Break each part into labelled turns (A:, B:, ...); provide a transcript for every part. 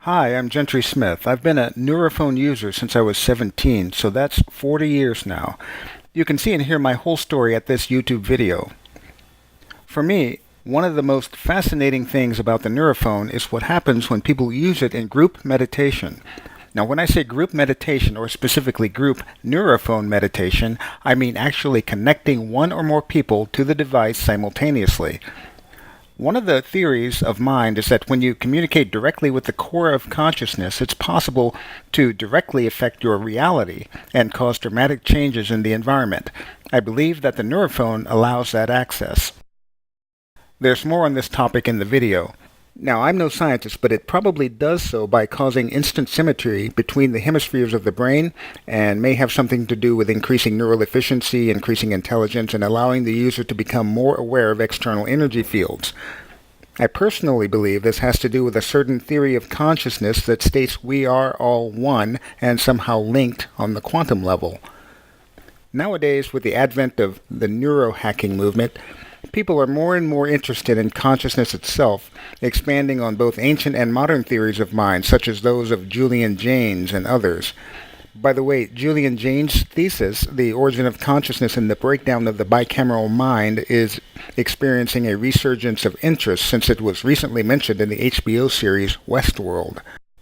A: Hi, I'm Gentry Smith. I've been a Neurophone user since I was 17, so that's 40 years now. You can see and hear my whole story at this YouTube video. For me, one of the most fascinating things about the Neurophone is what happens when people use it in group meditation. Now, when I say group meditation, or specifically group Neurophone meditation, I mean actually connecting one or more people to the device simultaneously. One of the theories of mind is that when you communicate directly with the core of consciousness, it's possible to directly affect your reality and cause dramatic changes in the environment. I believe that the Neurophone allows that access. There's more on this topic in the video. Now, I'm no scientist, but it probably does so by causing instant symmetry between the hemispheres of the brain and may have something to do with increasing neural efficiency, increasing intelligence, and allowing the user to become more aware of external energy fields. I personally believe this has to do with a certain theory of consciousness that states we are all one and somehow linked on the quantum level. Nowadays, with the advent of the neurohacking movement, people are more and more interested in consciousness itself, expanding on both ancient and modern theories of mind, such as those of Julian Jaynes and others. By the way, Julian Jaynes' thesis, The Origin of Consciousness and the Breakdown of the Bicameral Mind, is experiencing a resurgence of interest since it was recently mentioned in the HBO series Westworld.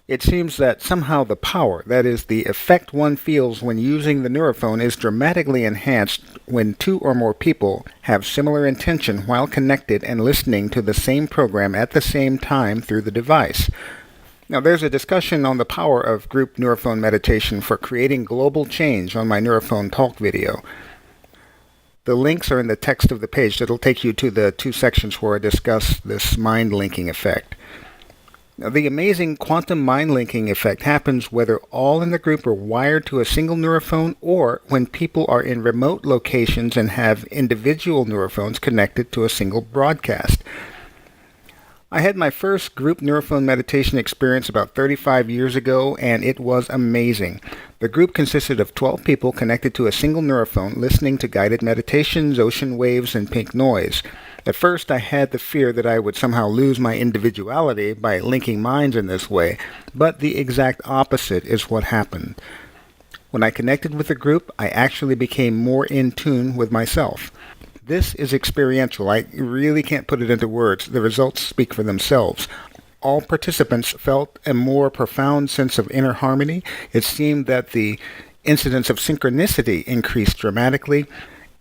A: It seems that somehow the power, that is, the effect one feels when using the Neurophone, is dramatically enhanced when two or more people have similar intention while connected and listening to the same program at the same time through the device. Now, there's a discussion on the power of group Neurophone meditation for creating global change on my Neurophone talk video. The links are in the text of the page that'll take you to the two sections where I discuss this mind-linking effect. Now, the amazing quantum mind-linking effect happens whether all in the group are wired to a single Neurophone or when people are in remote locations and have individual Neurophones connected to a single broadcast. I had my first group Neurophone meditation experience about 35 years ago, and it was amazing. The group consisted of 12 people connected to a single Neurophone, listening to guided meditations, ocean waves, and pink noise. At first, I had the fear that I would somehow lose my individuality by linking minds in this way, but the exact opposite is what happened. When I connected with the group, I actually became more in tune with myself. This is experiential. I really can't put it into words. The results speak for themselves. All participants felt a more profound sense of inner harmony. It seemed that the incidence of synchronicity increased dramatically.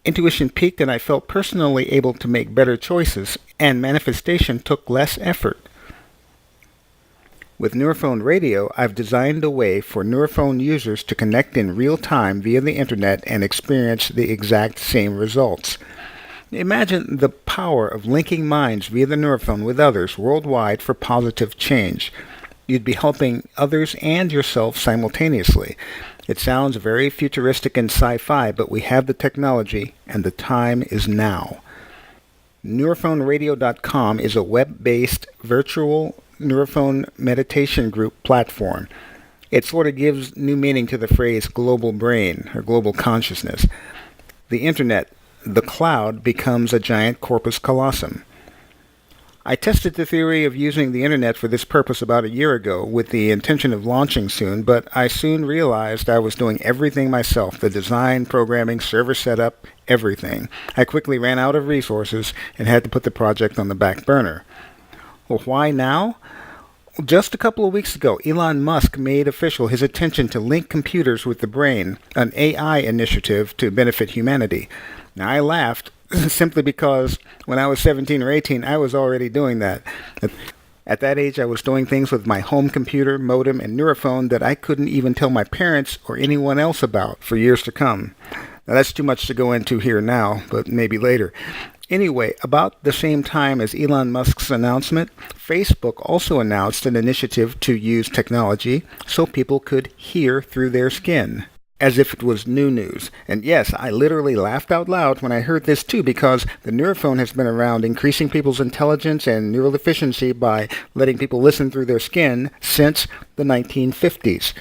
A: Intuition peaked, and I felt personally able to make better choices, and manifestation took less effort. With Neurophone Radio, I've designed a way for Neurophone users to connect in real time via the internet and experience the exact same results. Imagine the power of linking minds via the Neurophone with others worldwide for positive change. You'd be helping others and yourself simultaneously. It sounds very futuristic and sci-fi, but we have the technology, and the time is now. Neurophoneradio.com is a web-based virtual Neurophone meditation group platform. It sort of gives new meaning to the phrase global brain or global consciousness. The internet, the cloud, becomes a giant corpus callosum. I tested the theory of using the internet for this purpose about a year ago with the intention of launching soon, but I soon realized I was doing everything myself, the design, programming, server setup, everything. I quickly ran out of resources and had to put the project on the back burner. Well, why now? Just a couple of weeks ago, Elon Musk made official his intention to link computers with the brain, an AI initiative to benefit humanity. Now, I laughed simply because when I was 17 or 18, I was already doing that. At that age, I was doing things with my home computer, modem, and Neurophone that I couldn't even tell my parents or anyone else about for years to come. Now, that's too much to go into here now, but maybe later. Anyway, about the same time as Elon Musk's announcement, Facebook also announced an initiative to use technology so people could hear through their skin, as if it was new news. And yes, I literally laughed out loud when I heard this too, because the Neurophone has been around increasing people's intelligence and neural efficiency by letting people listen through their skin since the 1950s.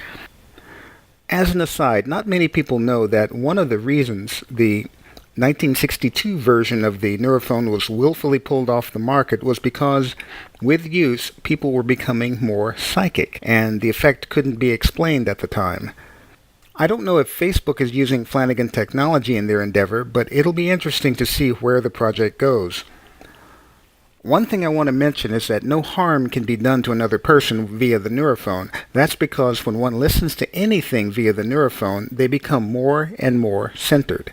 A: As an aside, not many people know that one of the reasons the 1962 version of the Neurophone was willfully pulled off the market was because, with use, people were becoming more psychic, and the effect couldn't be explained at the time. I don't know if Facebook is using Flanagan technology in their endeavor, but it'll be interesting to see where the project goes. One thing I want to mention is that no harm can be done to another person via the Neurophone. That's because when one listens to anything via the Neurophone, they become more and more centered.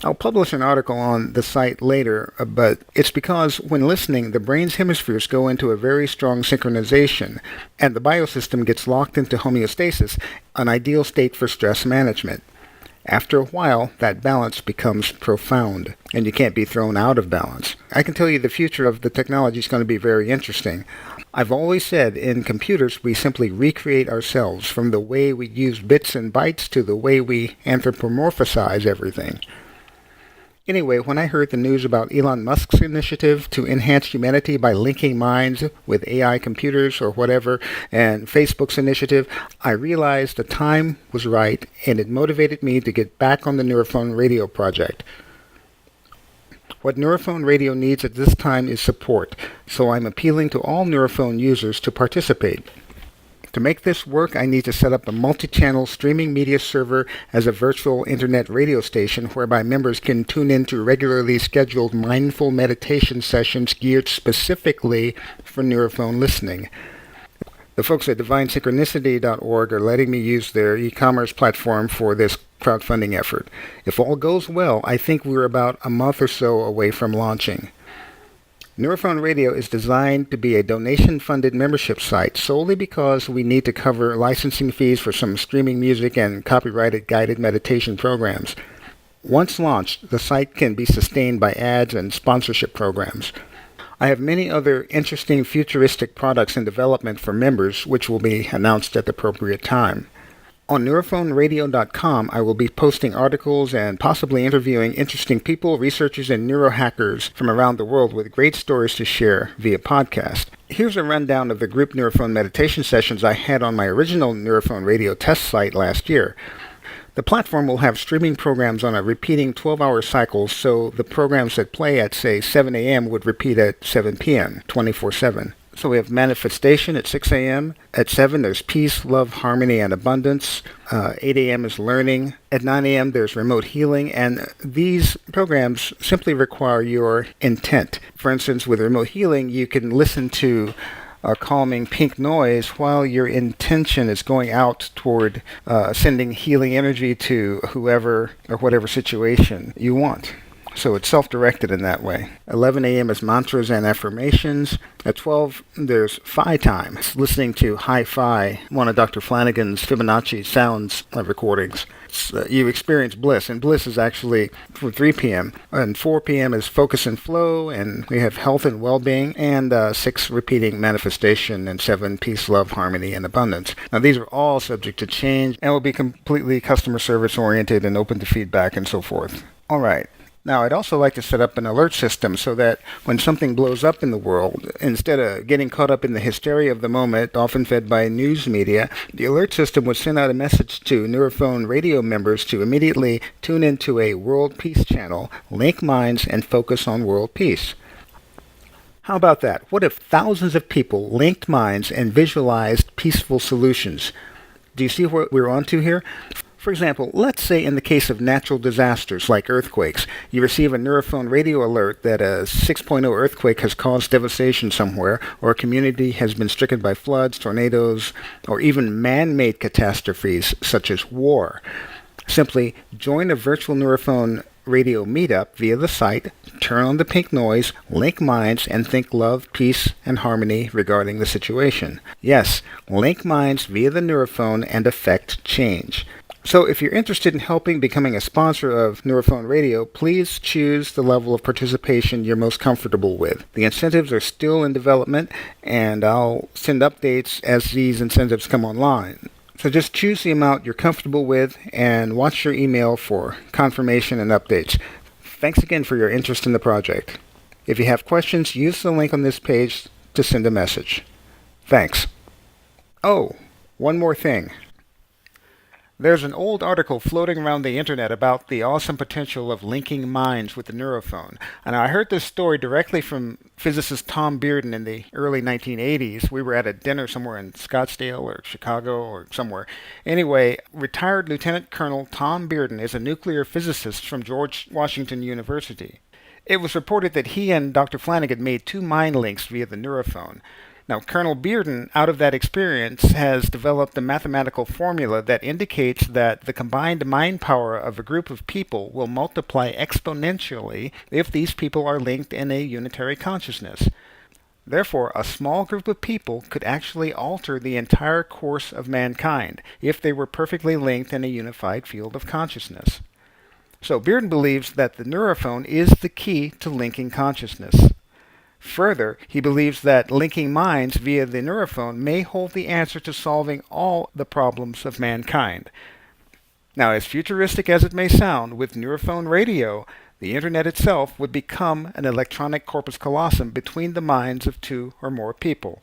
A: I'll publish an article on the site later, but it's because when listening, the brain's hemispheres go into a very strong synchronization, and the biosystem gets locked into homeostasis, an ideal state for stress management. After a while, that balance becomes profound, and you can't be thrown out of balance. I can tell you the future of the technology is going to be very interesting. I've always said in computers we simply recreate ourselves, from the way we use bits and bytes to the way we anthropomorphize everything. Anyway, when I heard the news about Elon Musk's initiative to enhance humanity by linking minds with AI computers or whatever, and Facebook's initiative, I realized the time was right, and it motivated me to get back on the Neurophone Radio project. What Neurophone Radio needs at this time is support, so I'm appealing to all Neurophone users to participate. To make this work, I need to set up a multi-channel streaming media server as a virtual internet radio station whereby members can tune into regularly scheduled mindful meditation sessions geared specifically for Neurophone listening. The folks at divinesynchronicity.org are letting me use their e-commerce platform for this crowdfunding effort. If all goes well, I think we're about a month or so away from launching. Neurophone Radio is designed to be a donation-funded membership site solely because we need to cover licensing fees for some streaming music and copyrighted guided meditation programs. Once launched, the site can be sustained by ads and sponsorship programs. I have many other interesting futuristic products in development for members, which will be announced at the appropriate time. On neurophoneradio.com, I will be posting articles and possibly interviewing interesting people, researchers, and neurohackers from around the world with great stories to share via podcast. Here's a rundown of the group Neurophone meditation sessions I had on my original Neurophone Radio test site last year. The platform will have streaming programs on a repeating 12-hour cycle, so the programs that play at, say, 7 a.m. would repeat at 7 p.m., 24/7. So we have manifestation at 6 a.m. At 7, there's peace, love, harmony, and abundance. 8 a.m. is learning. At 9 a.m., there's remote healing. And these programs simply require your intent. For instance, with remote healing, you can listen to a calming pink noise while your intention is going out toward sending healing energy to whoever or whatever situation you want. So it's self-directed in that way. 11 a.m. is mantras and affirmations. At 12, there's Phi time. It's listening to Hi-Fi, one of Dr. Flanagan's Fibonacci sounds recordings. You experience bliss, and bliss is actually for 3 p.m. And 4 p.m. is focus and flow, and we have health and well-being, and 6 repeating manifestation, and 7 peace, love, harmony, and abundance. Now these are all subject to change and will be completely customer service oriented and open to feedback and so forth. All right. Now, I'd also like to set up an alert system so that when something blows up in the world, instead of getting caught up in the hysteria of the moment, often fed by news media, the alert system would send out a message to Neurophone Radio members to immediately tune into a world peace channel, link minds, and focus on world peace. How about that? What if thousands of people linked minds and visualized peaceful solutions? Do you see what we're onto here? For example, let's say in the case of natural disasters like earthquakes, you receive a Neurophone Radio alert that a 6.0 earthquake has caused devastation somewhere, or a community has been stricken by floods, tornadoes, or even man-made catastrophes such as war. Simply join a virtual Neurophone Radio meetup via the site, turn on the pink noise, link minds, and think love, peace, and harmony regarding the situation. Yes, link minds via the Neurophone and affect change. So if you're interested in helping becoming a sponsor of Neurophone Radio, please choose the level of participation you're most comfortable with. The incentives are still in development, and I'll send updates as these incentives come online. So just choose the amount you're comfortable with and watch your email for confirmation and updates. Thanks again for your interest in the project. If you have questions, use the link on this page to send a message. Thanks. Oh, one more thing. There's an old article floating around the internet about the awesome potential of linking minds with the neurophone. And I heard this story directly from physicist Tom Bearden in the early 1980s. We were at a dinner somewhere in Scottsdale or Chicago or somewhere. Anyway, retired Lieutenant Colonel Tom Bearden is a nuclear physicist from George Washington University. It was reported that he and Dr. Flanagan made 2 mind links via the neurophone. Now, Colonel Bearden, out of that experience, has developed a mathematical formula that indicates that the combined mind power of a group of people will multiply exponentially if these people are linked in a unitary consciousness. Therefore, a small group of people could actually alter the entire course of mankind if they were perfectly linked in a unified field of consciousness. So Bearden believes that the neurophone is the key to linking consciousness. Further, he believes that linking minds via the neurophone may hold the answer to solving all the problems of mankind. Now, as futuristic as it may sound, with Neurophone Radio, the Internet itself would become an electronic corpus callosum between the minds of 2 or more people.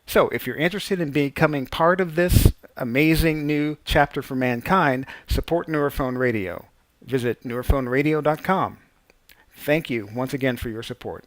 A: So, if you're interested in becoming part of this amazing new chapter for mankind, support Neurophone Radio. Visit neurophoneradio.com. Thank you once again for your support.